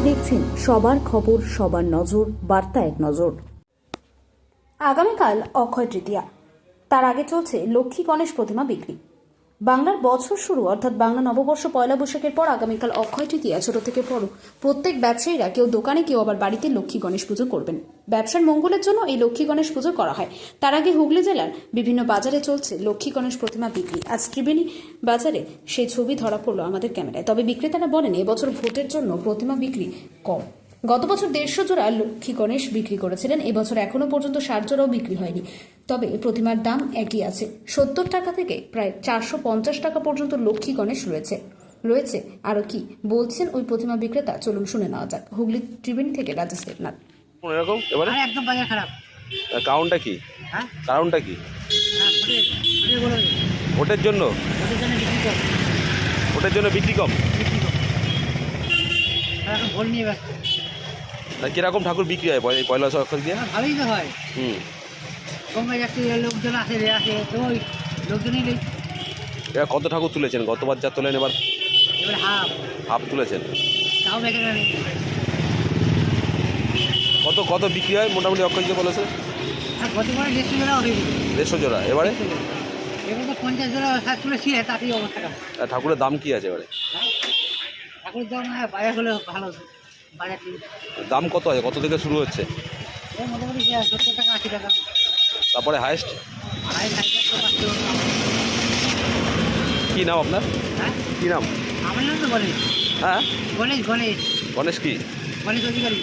দেখছেন সবার খবর, সবার নজর, বার্তা এক নজর। আগামীকাল অক্ষয় তৃতীয়া, তার আগে চলছে লক্ষ্মী গণেশ প্রতিমা বিক্রি। বাংলার বছর শুরু অর্থাৎ বাংলা নববর্ষ পয়লা বৈশাখের পর আগামীকাল অক্ষয় তৃতীয়া। ছোট থেকে বড় প্রত্যেক ব্যবসায়ীরা কেউ দোকানে, কেউ আবার বাড়িতে লক্ষ্মী গণেশ পুজো করবেন। ব্যবসার মঙ্গলের জন্য এই লক্ষ্মী গণেশ পুজো করা হয়। তার আগে হুগলি জেলার বিভিন্ন বাজারে চলছে লক্ষ্মী গণেশ প্রতিমা বিক্রি। আজ ত্রিবেণী বাজারে সেই ছবি ধরা পড়লো আমাদের ক্যামেরায়। তবে বিক্রেতারা বলেন এবছর ভোটের জন্য প্রতিমা বিক্রি কম। গত বছর 150 জোড়া লক্ষ্মী গণেশ বিক্রি করেছিলেন, এবছর এখনো পর্যন্ত 60 জোড়াও বিক্রি হয়নি। তবে প্রতিমার দাম একই আছে, 70 টাকা থেকে প্রায় 450 টাকা পর্যন্ত লক্ষ্মী গণেশ রয়েছে আরও কি বলছেন ওই প্রতিমা বিক্রেতা, চলুন শুনে নেওয়া যাক। হুগলি ত্রিবেণী থেকে রাজেশ দেবনাথ। এরকম এবারে একদম বাজার খারাপ। কারণটা কি? হ্যাঁ, কারণটা কি? ভোটের জন্য বিক্রি কম। এখন ভোট নিয়ে ব্যস্ত। কিরকম ঠাকুর বিক্রি হয় পয়লা অক্ষর দিয়ে? ভালোই তো হয়। কমে যাচ্ছে, লোকজন আসে তো ওই লোকজনই নেই। এবার কত ঠাকুর তুলেছেন? গতবার যা তোলেন এবার হাফ তুলেছেন। তাও বেঁচে গেল। কত বিক্রি হয় মোটামুটি অক্ষর দিয়ে বলেছে? গতবার 150 জোড়া হয়ে গেছে। 150 জোড়া। এবারে তো 50 জোড়া তুলেছি, তাতেই অবস্থা খারাপ। ঠাকুরের দাম কি আছে এবারে? ঠাকুরের দাম বাজার হলে ভালো। বাজার দাম কত আছে? কত থেকে শুরু হচ্ছে? মোটামুটি 70 টাকা 80 টাকা। তারপরে হায়েস্ট? কি নাম আপনার? হ্যাঁ, কি নাম? আমার নাম তো গণেশ। হ্যাঁ, গণেশ গণেশ কি? গণেশ অধিকারী।